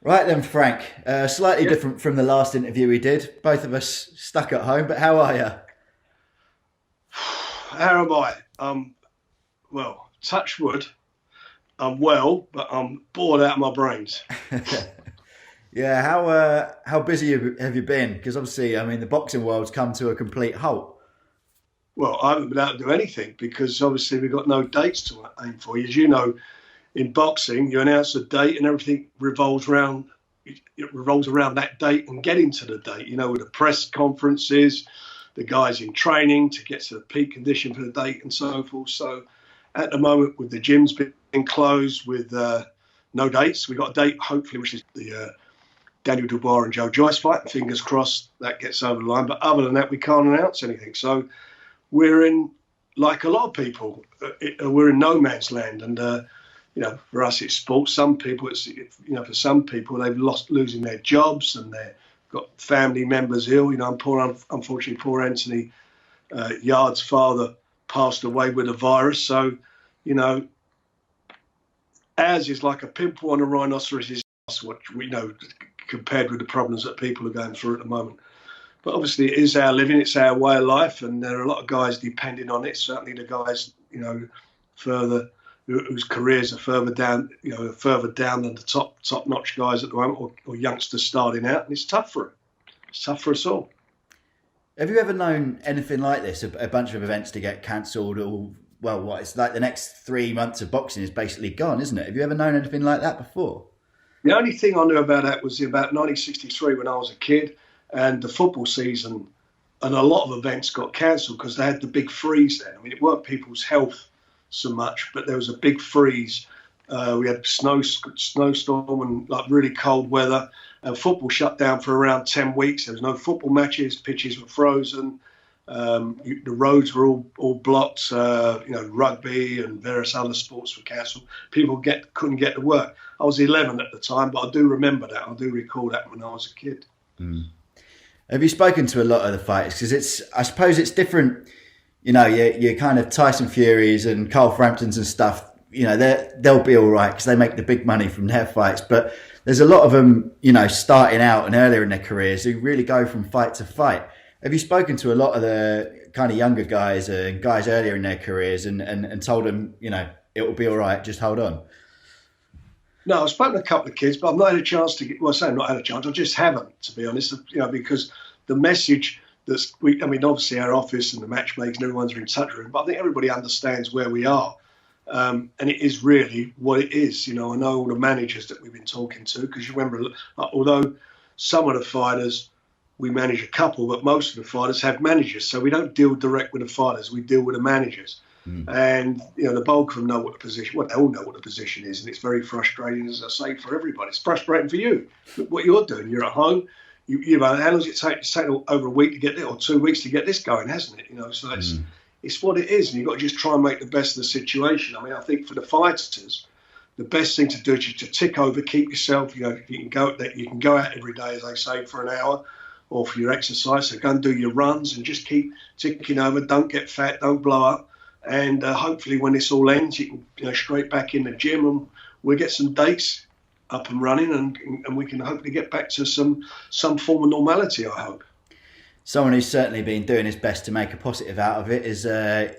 Right then, Frank. Slightly Yep. different from the last interview we did. Both of us stuck at home, but how are How am I? Well, touch wood. I'm well, but I'm bored out of my brains. you? Yeah, how busy have you been? Because obviously, I mean, the boxing world's come to a complete halt. Well, I haven't been able to do anything because obviously we've got no dates to aim for. As you know, in boxing, you announce a date and everything revolves around that date and getting to the date. With the press conferences, the guys in training to get to the peak condition for the date and so forth. So at the moment, with the gyms being closed, with no dates, we've got a date hopefully, which is the Daniel Dubois and Joe Joyce fight. Fingers crossed that gets over the line. But other than that, we can't announce anything. So we're in, like a lot of people, we're in no man's land. And for us, it's sports. Some people, for some people, they've losing their jobs and they've got family members ill. Unfortunately, poor Anthony Yard's father passed away with a virus. So, you know, ours is like a pimple on a rhinoceros's ass, what we know, compared with the problems that people are going through at the moment. But obviously, it is our living, it's our way of life, and there are a lot of guys depending on it. Certainly, the guys, further whose careers are further down, further down than the top notch guys at the moment, or youngsters starting out, and it's tough for them. It's tough for us all. Have you ever known anything like this? A bunch of events to get cancelled, or well, what it's like the next 3 months of boxing is basically gone, isn't it? Have you ever known anything like that before? The only thing I knew about that was about 1963 when I was a kid, and the football season, and a lot of events got cancelled because they had the big freeze then. I mean, it weren't people's health so much, but there was a big freeze. We had snowstorm and like really cold weather, and football shut down for around 10 weeks. There was no football matches, pitches were frozen, the roads were all blocked. Rugby and various other sports were cancelled. People couldn't get to work. I was 11 at the time, but I do remember that. I do recall that when I was a kid. Mm. Have you spoken to a lot of the fighters? Because I suppose it's different. Your kind of Tyson Furies and Carl Framptons and stuff. They'll be all right because they make the big money from their fights. But there's a lot of them, starting out and earlier in their careers who really go from fight to fight. Have you spoken to a lot of the kind of younger guys and guys earlier in their careers and told them, it will be all right, just hold on? No, I've spoken to a couple of kids, but I've not had a chance to get. Well, I say I've not had a chance. I just haven't, to be honest. Because the message obviously our office and the matchmakers and everyone's in touch with it, but I think everybody understands where we are, and it is really what it is. I know all the managers that we've been talking to, because you remember, although some of the fighters we manage a couple, but most of the fighters have managers, so we don't deal direct with the fighters. We deal with the managers. And the bulk of them know what the position. Well, they all know what the position is, and it's very frustrating, as I say, for everybody. It's frustrating for you. Look what you're doing. You're at home. How long does it take? It's taken over a week to get it, or 2 weeks to get this going, hasn't it? So it's what it is, and you've got to just try and make the best of the situation. I mean, I think for the fighters, the best thing to do is just to tick over, keep yourself. You can go out every day, as they say, for an hour, or for your exercise. So go and do your runs, and just keep ticking over. Don't get fat. Don't blow up. And hopefully when this all ends, you can straight back in the gym and we'll get some dates up and running and we can hopefully get back to some form of normality, I hope. Someone who's certainly been doing his best to make a positive out of it is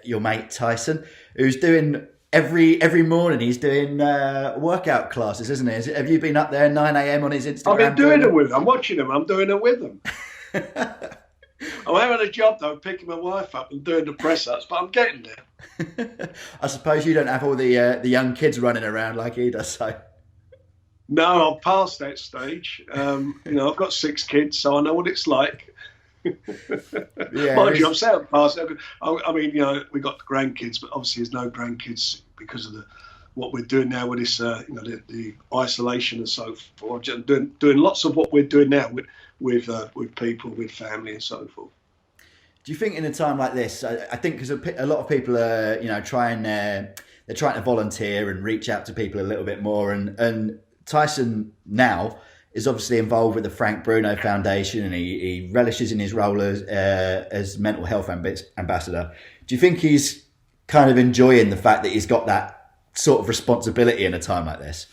your mate Tyson, who's doing every morning. He's doing workout classes, isn't he? Have you been up there at 9 a.m. on his Instagram? I've been doing it with him. I'm watching him. I'm doing it with him. I'm having a job though, picking my wife up and doing the press ups, but I'm getting there. I suppose you don't have all the young kids running around like he does, so. No, I'm past that stage. I've got 6 kids, so I know what it's like. Yeah, Mind you, I'm saying past. I mean, we got the grandkids, but obviously there's no grandkids because of what we're doing now with this, the isolation and so forth. Just doing lots of what we're doing now with people, with family and so forth. Do you think in a time like this, I think because a lot of people are, trying to volunteer and reach out to people a little bit more, and Tyson now is obviously involved with the Frank Bruno Foundation, and he relishes in his role as mental health ambassador. Do you think he's kind of enjoying the fact that he's got that sort of responsibility in a time like this?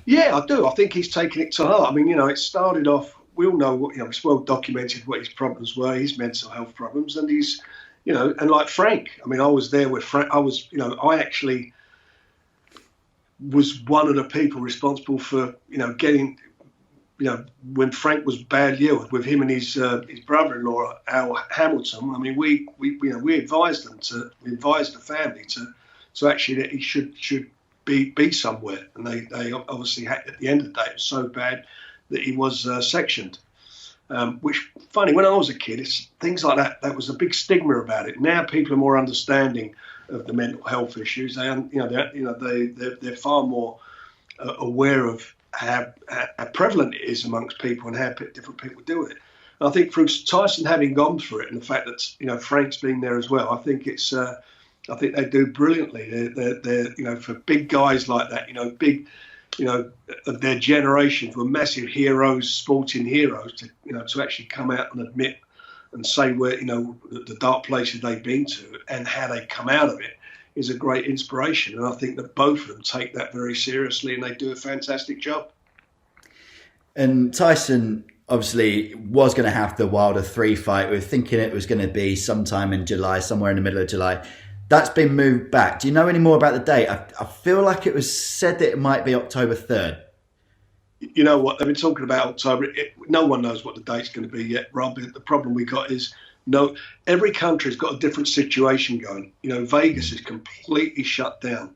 Yeah, I do. I think he's taken it to heart. I mean, it started off. We all know what it's well documented what his problems were, his mental health problems, and and like Frank. I mean, I was there with Frank. I actually was one of the people responsible for, getting, when Frank was badly ill with him and his brother-in-law Al Hamilton. I mean, we advised the family to actually that he should be somewhere, and they obviously had, at the end of the day, it was so bad that he was sectioned. Which, funny, when I was a kid, it's things like that was a big stigma about it. Now people are more understanding of the mental health issues. They're far more aware of how prevalent it is amongst people and how different people deal with it. And I think through Tyson having gone through it, and the fact that Frank's been there as well, I think they do brilliantly. They're for big guys like that, big, of their generation, were massive heroes, sporting heroes, to actually come out and admit and say where the dark places they've been to and how they come out of it is a great inspiration. And I think that both of them take that very seriously, and they do a fantastic job. And Tyson obviously was going to have the Wilder 3 fight. We were thinking it was going to be sometime in July, somewhere in the middle of July. That's been moved back. Do you know any more about the date? I feel like it was said that it might be October 3rd. You know what? They've been talking about October. No one knows what the date's going to be yet, Rob. The problem we got is every country's got a different situation going. Vegas is completely shut down.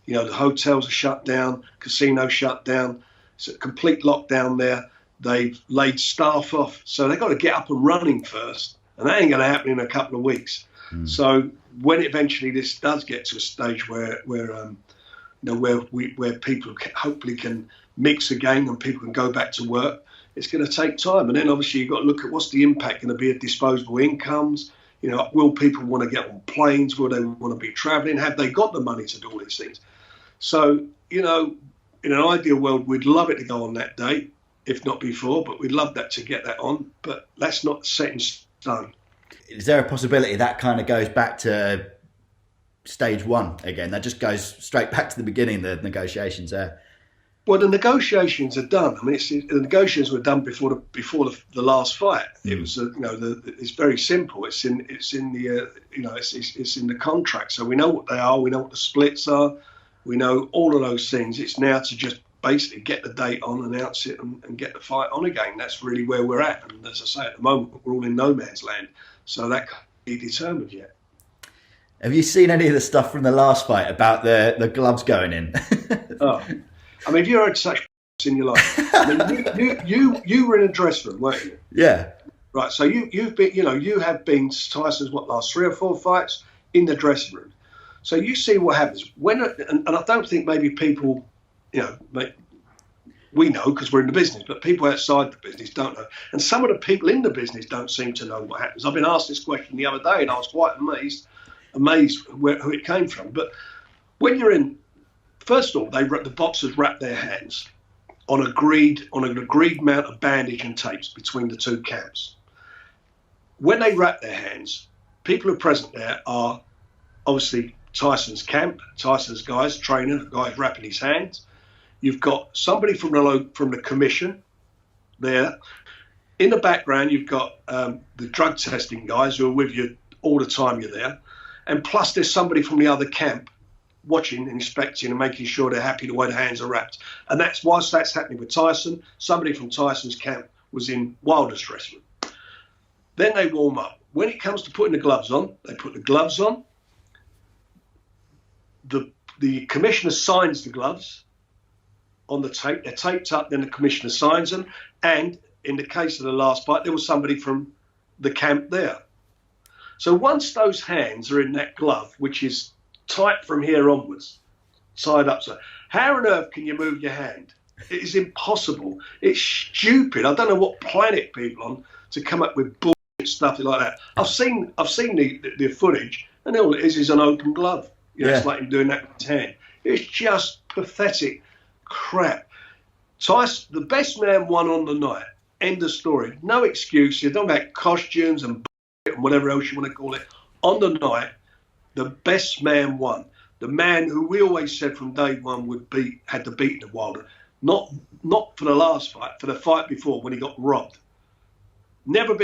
The hotels are shut down, casinos shut down. It's a complete lockdown there. They've laid staff off, so they've got to get up and running first, and that ain't going to happen in a couple of weeks. So when eventually this does get to a stage where people hopefully can mix again and people can go back to work, it's going to take time. And then obviously you've got to look at what's the impact going to be of disposable incomes. Will people want to get on planes? Will they want to be traveling? Have they got the money to do all these things? So, in an ideal world, we'd love it to go on that date, if not before, but we'd love that to get that on. But that's not set in stone. Is there a possibility that kind of goes back to stage 1 again? That just goes straight back to the beginning, the negotiations there? Well, the negotiations are done. I mean, the negotiations were done before the last fight. It was, it's very simple. It's in the contract. So we know what they are. We know what the splits are. We know all of those things. It's now to just basically get the date on, announce it, and get the fight on again. That's really where we're at. And as I say, at the moment, we're all in no man's land. So that can't be determined yet. Have you seen any of the stuff from the last fight about the gloves going in? Oh, I mean, have you heard such in your life? I mean, you were in a dressing room, weren't you? Yeah. Right. So you've been, you have been Tyson's last 3 or 4 fights in the dressing room. So you see what happens and I don't think maybe people, we know because we're in the business, but people outside the business don't know. And some of the people in the business don't seem to know what happens. I've been asked this question the other day, and I was quite amazed who it came from. But when you're in, first of all, the boxers wrap their hands on an agreed amount of bandage and tapes between the two camps. When they wrap their hands, people who are present there are obviously Tyson's camp, Tyson's guys, trainer, the guys wrapping his hands. You've got somebody from the commission there. In the background, you've got the drug testing guys who are with you all the time you're there. And plus there's somebody from the other camp watching, inspecting and making sure they're happy the way the hands are wrapped. And whilst that's happening with Tyson, somebody from Tyson's camp was in Wilder's dressing room. Then they warm up. When it comes to putting the gloves on, they put the gloves on. The commissioner signs the gloves on the tape. They're taped up, then the commissioner signs them. And in the case of the last fight, there was somebody from the camp there. So once those hands are in that glove, which is tight from here onwards, tied up, so how on earth can you move your hand? It is impossible. It's stupid. I don't know what planet people on to come up with bullshit stuff like that. I've seen the footage, and all it is an open glove. It's like him doing that with his hand. It's just pathetic crap. Tyson, the best man won on the night. End of story. No excuse. You don't have costumes and whatever else you want to call it. On the night, the best man won. The man who we always said from day one had the beating of Wilder. Not for the last fight, for the fight before when he got robbed. Never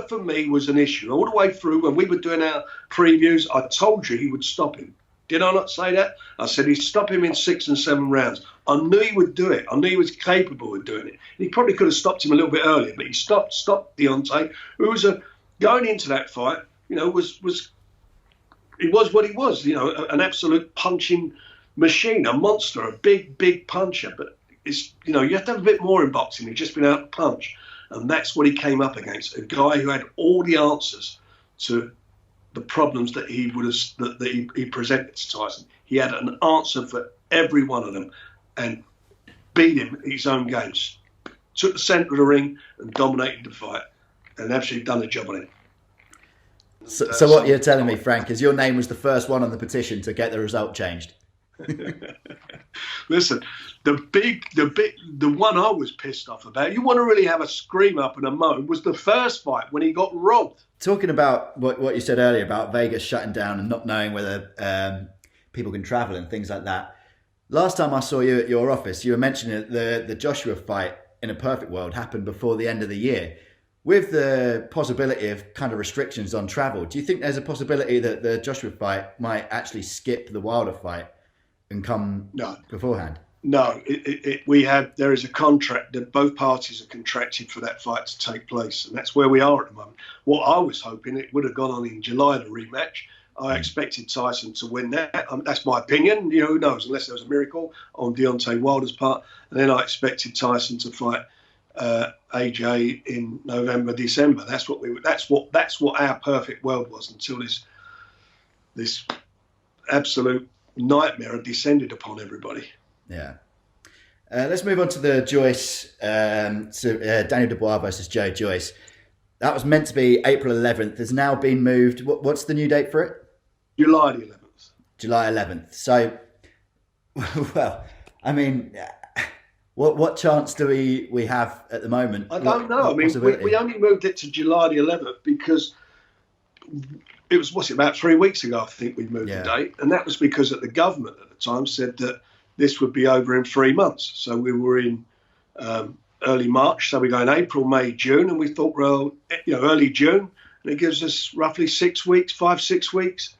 for me was an issue. All the way through when we were doing our previews, I told you he would stop him. Did I not say that? I said he'd stop him in 6 and 7 rounds. I knew he would do it. I knew he was capable of doing it. He probably could have stopped him a little bit earlier, but he stopped Deontay, who was going into that fight, he was what he was, an absolute punching machine, a monster, a big puncher. But it's, you have to have a bit more in boxing. He's just been out to punch. And that's what he came up against, a guy who had all the answers to the problems that he presented to Tyson. He had an answer for every one of them and beat him in his own games. Took the centre of the ring and dominated the fight and absolutely done a job on it. So what you're telling me, Frank, is your name was the first one on the petition to get the result changed. Listen, the one I was pissed off about, you want to really have a scream up and a moan, was the first fight when he got robbed. Talking about what you said earlier about Vegas shutting down and not knowing whether people can travel and things like that. Last time I saw you at your office, you were mentioning that the Joshua fight in a perfect world happened before the end of the year. With the possibility of kind of restrictions on travel, do you think there's a possibility that the Joshua fight might actually skip the Wilder fight and come beforehand? No, there is a contract that both parties are contracted for that fight to take place, and that's where we are at the moment. What I was hoping, it would have gone on in July, the rematch. I expected Tyson to win that. That's my opinion. Who knows? Unless there was a miracle on Deontay Wilder's part, and then I expected Tyson to fight AJ in November, December. That's what our perfect world was until this absolute nightmare had descended upon everybody. Yeah. Let's move on to the Joyce, Daniel Dubois versus Joe Joyce. That was meant to be April 11th. Has now been moved. What's the new date for it? July the 11th. July 11th. So, well, I mean, what chance do we have at the moment? I don't know. I mean, we only moved it to July the 11th because it was, about 3 weeks ago, I think we moved the date. And that was because the government at the time said that this would be over in 3 months. So we were in early March. So we go in April, May, June. And we thought, well, early June. And it gives us roughly 6 weeks, 5-6 weeks.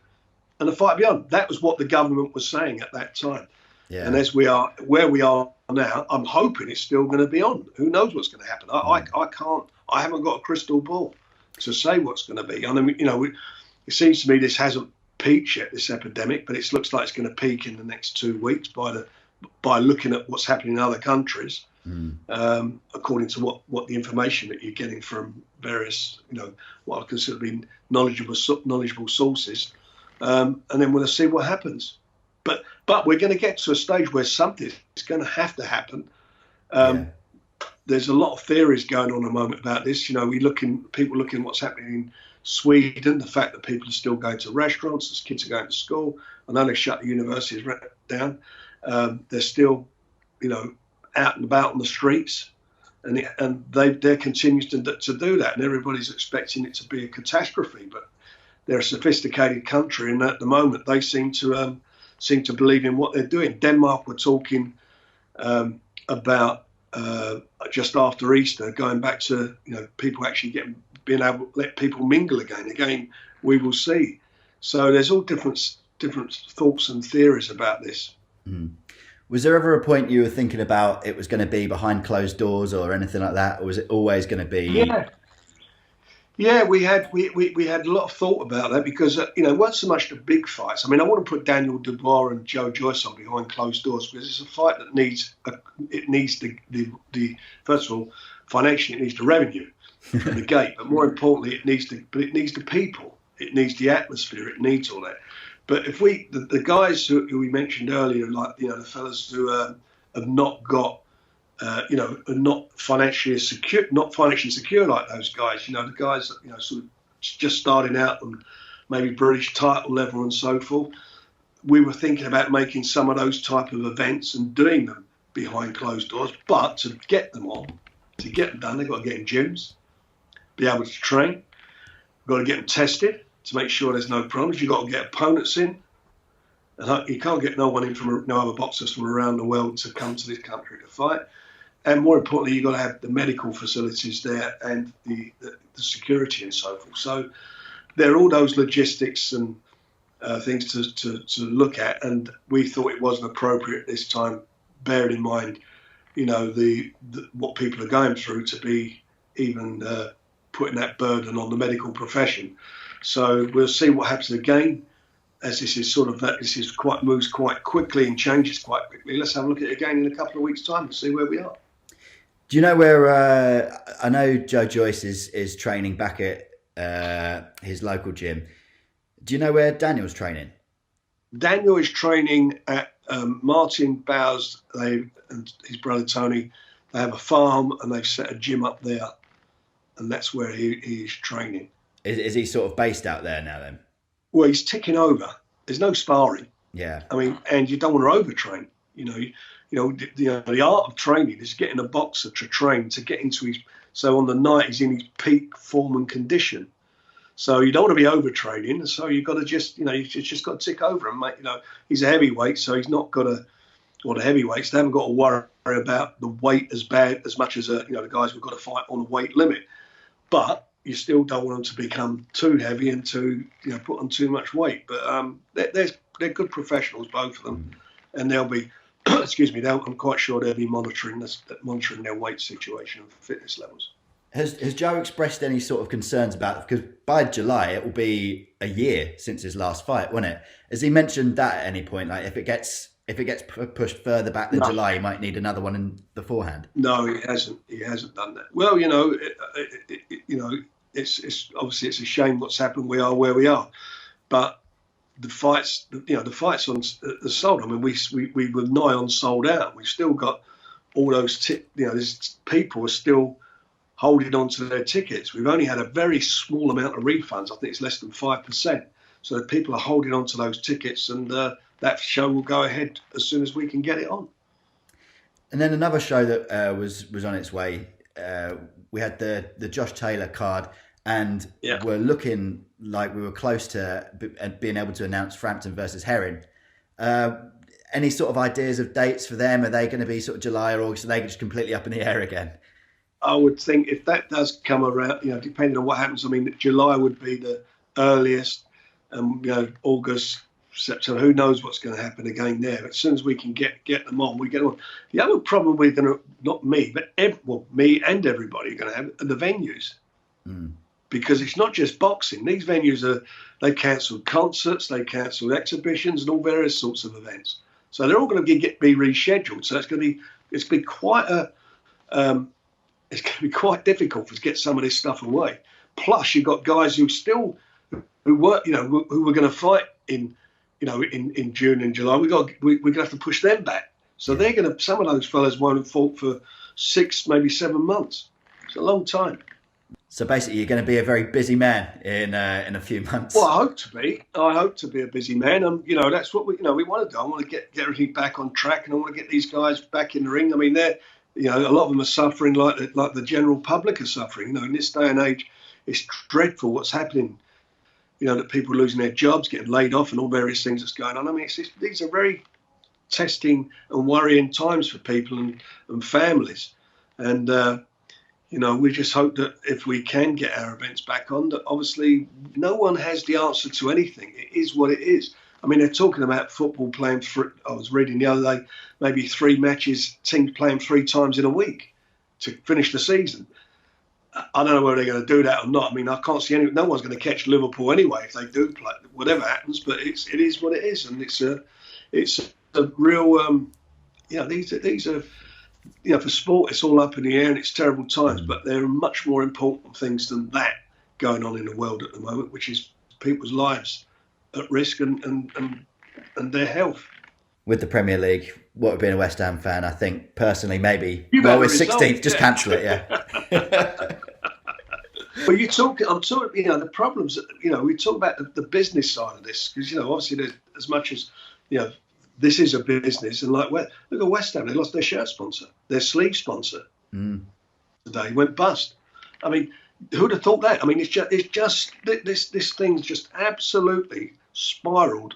And the fight beyond. That was what the government was saying at that time. Yeah. And as we are where we are now, I'm hoping it's still going to be on. Who knows what's going to happen? I haven't got a crystal ball to say what's going to be. I mean, it seems to me this hasn't peaked yet, this epidemic, but it looks like it's going to peak in the next 2 weeks by looking at what's happening in other countries, according to what the information that you're getting from various, what I consider to be knowledgeable sources. And then we'll see what happens. But we're going to get to a stage where something is going to have to happen. There's a lot of theories going on at the moment about this. People looking what's happening in Sweden, the fact that people are still going to restaurants, as kids are going to school. I know they shut the universities down. They're still, out and about on the streets, and they're continuing to do that, and everybody's expecting it to be a catastrophe. But they're a sophisticated country, and at the moment they seem to believe in what they're doing. Denmark were talking about just after Easter, going back to people actually being able to let people mingle again. Again, we will see. So there's all different thoughts and theories about this. Mm. Was there ever a point you were thinking about it was going to be behind closed doors or anything like that, or was it always going to be? Yeah, we had a lot of thought about that because it wasn't so much the big fights. I mean, I want to put Daniel Dubois and Joe Joyce on behind closed doors because it's a fight that needs the first of all, financially it needs the revenue from the gate, but more importantly, it needs the people, it needs the atmosphere, it needs all that. But if the guys who we mentioned earlier, like the fellas who have not got. Are not financially secure like those guys. The guys that sort of just starting out on maybe British title level and so forth. We were thinking about making some of those type of events and doing them behind closed doors. But to get them done, they've got to get in gyms, be able to train. We've got to get them tested to make sure there's no problems. You've got to get opponents in. And you can't get no one in from no other boxers from around the world to come to this country to fight. And more importantly, you've got to have the medical facilities there and the security and so forth. So there are all those logistics and things to look at. And we thought it wasn't appropriate this time, bearing in mind, what people are going through, to be even putting that burden on the medical profession. So we'll see what happens again, as this is moves quite quickly and changes quite quickly. Let's have a look at it again in a couple of weeks' time and see where we are. Do you know where? I know Joe Joyce is training back at his local gym. Do you know where Daniel's training? Daniel is training at Martin Bowers and his brother Tony. They have a farm and they've set a gym up there, and that's where he's training. Is he sort of based out there now then? Well, he's ticking over. There's no sparring. Yeah. I mean, and you don't want to overtrain. The art of training is getting a boxer to train to get into his. So on the night he's in his peak form and condition. So you don't want to be overtraining. So you've got to you've just got to tick over him, mate. He's a heavyweight, so he's not got to. Or the heavyweights, they haven't got to worry about the weight as much as the guys who've got to fight on the weight limit. But you still don't want them to become too heavy and to put on too much weight. But they're good professionals, both of them, and they'll be. Excuse me. I'm quite sure they'll be monitoring their weight situation and fitness levels. Has Joe expressed any sort of concerns about it? Because by July it will be a year since his last fight, won't it? Has he mentioned that at any point? Like if it gets pushed further back than July, he might need another one in beforehand. No, he hasn't. He hasn't done that. Well, it's obviously it's a shame what's happened. We are where we are, but the fights on the sold. I mean, we were nigh on sold out. We've still got all those. There's people are still holding on to their tickets. We've only had a very small amount of refunds. I think it's less than 5%. So people are holding on to those tickets, and that show will go ahead as soon as we can get it on. And then another show that was on its way. We had the Josh Taylor card, and we're looking like we were close to being able to announce Frampton versus Herring. Any sort of ideas of dates for them? Are they going to be sort of July or August? Are they just completely up in the air again? I would think if that does come around, depending on what happens, I mean, July would be the earliest, and August, September, who knows what's going to happen again there. But as soon as we can get them on, we get them on. The other problem we're going to, not me, but me and everybody are going to have are the venues. Because it's not just boxing. These venues they've cancelled concerts, they've cancelled exhibitions and all various sorts of events. So they're all going to be rescheduled. So it's going to be quite quite difficult to get some of this stuff away. Plus, you've got guys who were going to fight in June and July. We're going to have to push them back. So some of those fellas won't have fought for 6, maybe 7 months. It's a long time. So basically, you're going to be a very busy man in a few months. Well, I hope to be. I hope to be a busy man. That's what we want to do. I want to get everything back on track, and I want to get these guys back in the ring. I mean, they're a lot of them are suffering like the general public are suffering. In this day and age, it's dreadful what's happening. That people are losing their jobs, getting laid off, and all various things that's going on. I mean, these are very testing and worrying times for people and families. And we just hope that if we can get our events back on, that obviously no one has the answer to anything. It is what it is. I mean, they're talking about football playing. I was reading the other day, maybe 3 matches, teams playing 3 times in a week to finish the season. I don't know whether they're going to do that or not. I mean, I can't see no one's going to catch Liverpool anyway if they do play, whatever happens. But it is what it is, and it's a real. These are. For sport, it's all up in the air and it's terrible times. But there are much more important things than that going on in the world at the moment, which is people's lives at risk and their health. With the Premier League, what would be a West Ham fan? I think personally, maybe. We're 16th. Just cancel it, yeah. Well, I'm talking. The problems. We talk about the business side of this because obviously there's as much as this is a business, and look at West Ham. They lost their shirt sponsor, their sleeve sponsor. Today went bust. I mean, who'd have thought that? I mean, it's just this thing's just absolutely spiraled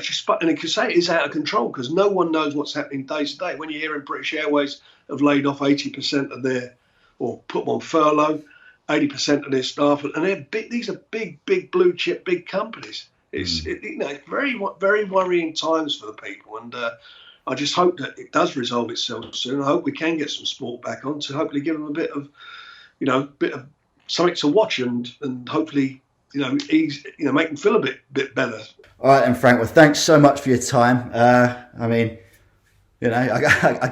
just, and you can say it is out of control because no one knows what's happening day to day. When you're hearing British Airways have laid off 80% of or put them on furlough, 80% of their staff, and they're big. These are big blue chip, big companies. It's very, very worrying times for the people, and I just hope that it does resolve itself soon. I hope we can get some sport back on to hopefully give them a bit of something to watch and hopefully make them feel a bit better. All right, then, Frank. Well, thanks so much for your time. I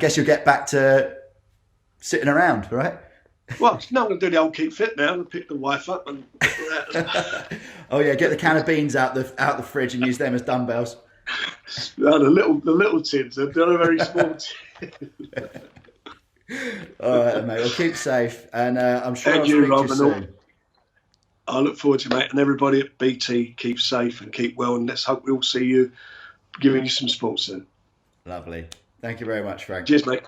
guess you'll get back to sitting around, right? Well, no, I'm going to do the old keep fit now and pick the wife up and. Oh yeah, get the can of beans out the fridge and use them as dumbbells. No, the little tins. They're a very small tin. All right, mate. Well, keep safe, and I'm sure I'll speak to you soon. I look forward to it, mate. And everybody at BT, keep safe and keep well. And let's hope we all see you giving you some sports soon. Lovely. Thank you very much, Frank. Cheers, mate.